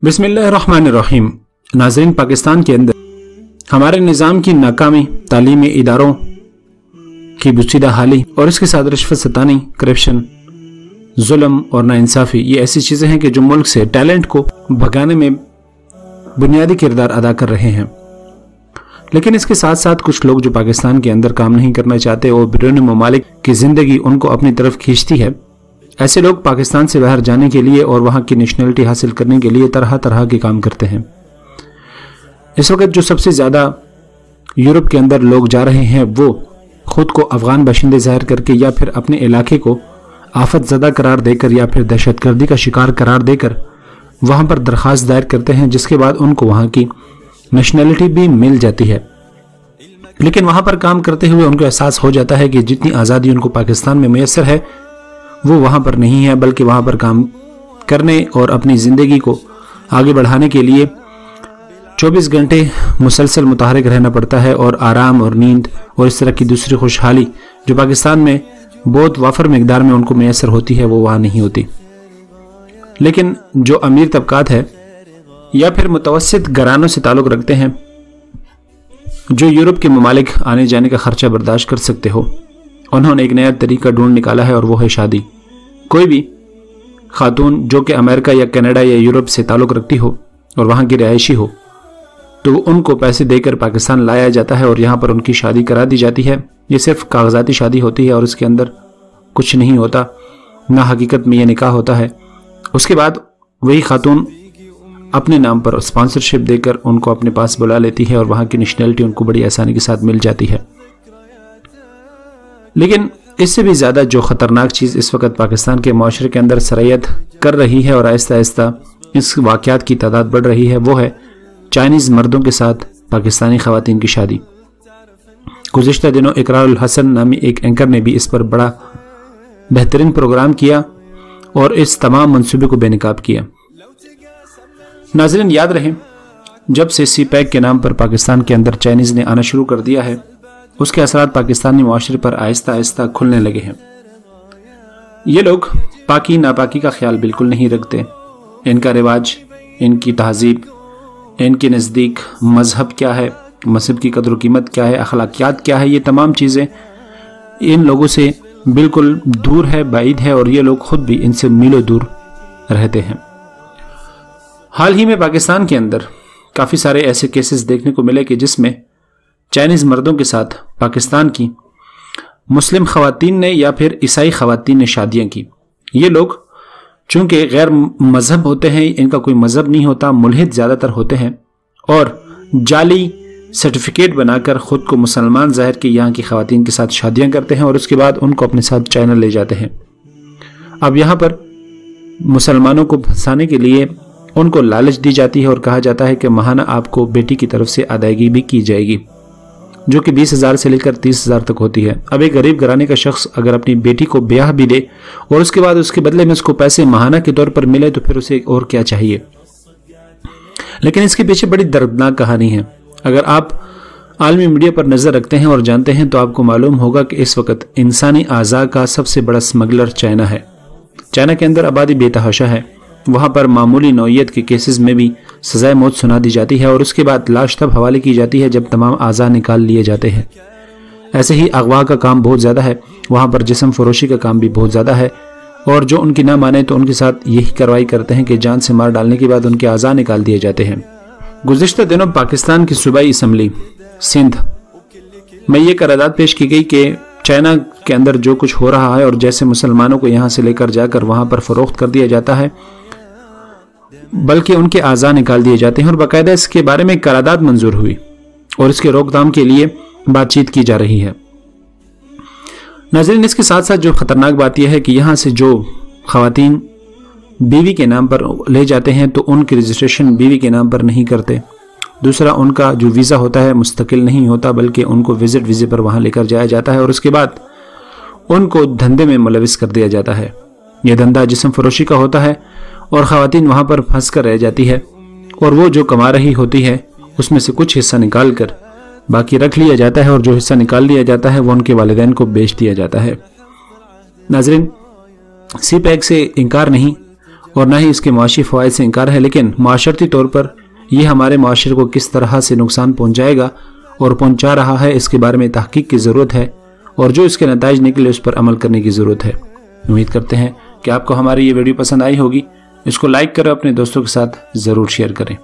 बिस्मिल्लाहिर्रहमानिर्रहीम। नाज़रीन, पाकिस्तान के अंदर हमारे निज़ाम की नाकामी, तालीमी इदारों की बुसीदा हाली और इसके साथ रिश्वत सतानी, करप्शन, जुल्म और नाइंसाफ़ी, ये ऐसी चीज़ें हैं कि जो मुल्क से टैलेंट को भगाने में बुनियादी किरदार अदा कर रहे हैं। लेकिन इसके साथ साथ कुछ लोग जो पाकिस्तान के अंदर काम नहीं करना चाहते और बैरून ममालिक की ज़िंदगी उनको अपनी तरफ खींचती है, ऐसे लोग पाकिस्तान से बाहर जाने के लिए और वहाँ की नेशनलिटी हासिल करने के लिए तरह तरह के काम करते हैं। इस वक्त जो सबसे ज़्यादा यूरोप के अंदर लोग जा रहे हैं वो खुद को अफगान बाशिंदे ज़ाहिर करके या फिर अपने इलाके को आफत ज़दा करार देकर या फिर दहशतगर्दी का शिकार करार देकर वहाँ पर दरख्वास्त दायर करते हैं, जिसके बाद उनको वहाँ की नेशनलिटी भी मिल जाती है। लेकिन वहाँ पर काम करते हुए उनको एहसास हो जाता है कि जितनी आज़ादी उनको पाकिस्तान में मैसर है वो वहाँ पर नहीं है, बल्कि वहाँ पर काम करने और अपनी ज़िंदगी को आगे बढ़ाने के लिए 24 घंटे मुसलसल मुतहरिक रहना पड़ता है और आराम और नींद और इस तरह की दूसरी खुशहाली जो पाकिस्तान में बहुत वाफर मिकदार में उनको मैसर होती है वो वहाँ नहीं होती। लेकिन जो अमीर तबकात है या फिर मुतवस्सित घरानों से ताल्लुक़ रखते हैं, जो यूरोप के ममालिक आने जाने का खर्चा बर्दाश्त कर सकते हो, उन्होंने एक नया तरीका ढूंढ निकाला है और वो है शादी। कोई भी खातून जो कि अमेरिका या कनाडा या यूरोप से ताल्लुक़ रखती हो और वहाँ की रिहायशी हो, तो उनको पैसे देकर पाकिस्तान लाया जाता है और यहाँ पर उनकी शादी करा दी जाती है। ये सिर्फ कागजाती शादी होती है और इसके अंदर कुछ नहीं होता, ना हकीकत में ये निकाह होता है। उसके बाद वही खातून अपने नाम पर स्पॉन्सरशिप देकर उनको अपने पास बुला लेती है और वहाँ की नेशनलिटी उनको बड़ी आसानी के साथ मिल जाती है। लेकिन इससे भी ज़्यादा जो ख़तरनाक चीज़ इस वक्त पाकिस्तान के माशरे के अंदर सरयत कर रही है और आहिस्ता आहिस्ता इस वाक़यात की तादाद बढ़ रही है, वो है चाइनीज़ मर्दों के साथ पाकिस्तानी ख़वातीन की शादी। गुज़िश्ता दिनों इकरारुल हसन नामी एक एंकर ने भी इस पर बड़ा बेहतरीन प्रोग्राम किया और इस तमाम मंसूबे को बेनकाब किया। नाज़रीन, याद रहे, जब से CPEC के नाम पर पाकिस्तान के अंदर चाइनीज़ ने आना शुरू कर दिया है, उसके असरात पाकिस्तानी माशरे पर आहिस्ता आहिस्ता खुलने लगे हैं। ये लोग पाकी नापाकी का ख्याल बिल्कुल नहीं रखते। इनका रिवाज, इनकी तहजीब, इनके नज़दीक मजहब क्या है, मजहब की कदर कीमत क्या है, अखलाकियात क्या है, ये तमाम चीज़ें इन लोगों से बिल्कुल दूर है, बाइद है और ये लोग खुद भी इनसे मीलों दूर रहते हैं। हाल ही में पाकिस्तान के अंदर काफ़ी सारे ऐसे केसेस देखने को मिले कि जिसमें चाइनीज़ मर्दों के साथ पाकिस्तान की मुस्लिम ख़वातीन ने या फिर ईसाई ख़वातीन ने शादियाँ की। ये लोग चूँकि गैर मज़हब होते हैं, इनका कोई मज़हब नहीं होता, मुल्हिद ज़्यादातर होते हैं और जाली सर्टिफिकेट बनाकर ख़ुद को मुसलमान ज़ाहिर के यहाँ की ख़वातीन के साथ शादियाँ करते हैं और उसके बाद उनको अपने साथ चाइना ले जाते हैं। अब यहाँ पर मुसलमानों को फंसाने के लिए उनको लालच दी जाती है और कहा जाता है कि माहाना आपको बेटी की तरफ से अदायगी भी की जाएगी, जो कि 20,000 से लेकर 30,000 तक होती है। अब एक गरीब घराने का शख्स अगर अपनी बेटी को ब्याह भी दे और उसके बाद उसके बदले में उसको पैसे माहाना के तौर पर मिले तो फिर उसे और क्या चाहिए। लेकिन इसके पीछे बड़ी दर्दनाक कहानी है। अगर आप आलमी मीडिया पर नज़र रखते हैं और जानते हैं तो आपको मालूम होगा कि इस वक्त इंसानी आज़ा का सबसे बड़ा स्मगलर चाइना है। चाइना के अंदर आबादी बेतहाशा है। वहाँ पर मामूली नौइयत के केसेस में भी सजाए मौत सुना दी जाती है और उसके बाद लाश तब हवाले की जाती है जब तमाम आज़ा निकाल लिए जाते हैं। ऐसे ही अगवा का काम बहुत ज़्यादा है, वहाँ पर जिस्म फरोशी का काम भी बहुत ज़्यादा है और जो उनकी ना माने तो उनके साथ यही कार्रवाई करते हैं कि जान से मार डालने के बाद उनके आज़ा निकाल दिए जाते हैं। गुज़िश्ता दिनों पाकिस्तान की सूबाई असम्बली सिंध में ये करारदाद पेश की गई कि चाइना के अंदर जो कुछ हो रहा है और जैसे मुसलमानों को यहाँ से लेकर जाकर वहाँ पर फ़रोख्त कर दिया जाता है, बल्कि उनके आज़ा निकाल दिए जाते हैं और बाकायदा इसके बारे में करारदाद मंजूर हुई और इसके रोकथाम के लिए बातचीत की जा रही है। नाज़रीन, इसके साथ साथ जो ख़तरनाक बात यह है कि यहाँ से जो ख़वातीन बीवी के नाम पर ले जाते हैं तो उनकी रजिस्ट्रेशन बीवी के नाम पर नहीं करते। दूसरा, उनका जो वीज़ा होता है मुस्तकिल नहीं होता, बल्कि उनको विजिट वीज़े पर वहाँ लेकर जाया जाता है और उसके बाद उनको धंधे में मुलविस कर दिया जाता है। यह धंधा जिस्म फरोशी का होता है और ख़वातीन वहाँ पर फंस कर रह जाती है और वो जो कमा रही होती है उसमें से कुछ हिस्सा निकाल कर बाकी रख लिया जाता है और जो हिस्सा निकाल लिया जाता है वो उनके वालिदैन को बेच दिया जाता है। नाज़रीन, CPEC से इनकार नहीं और ना ही इसके मुआशी फ़वाइद से इनकार है, लेकिन माशरती तौर पर यह हमारे मुआशरे को किस तरह से नुकसान पहुँचाएगा और पहुँचा रहा है, इसके बारे में तहकीक की ज़रूरत है और जो इसके नताइज निकले उस पर अमल करने की ज़रूरत है। उम्मीद करते हैं कि आपको हमारी ये वीडियो पसंद आई होगी। इसको लाइक करें, अपने दोस्तों के साथ ज़रूर शेयर करें।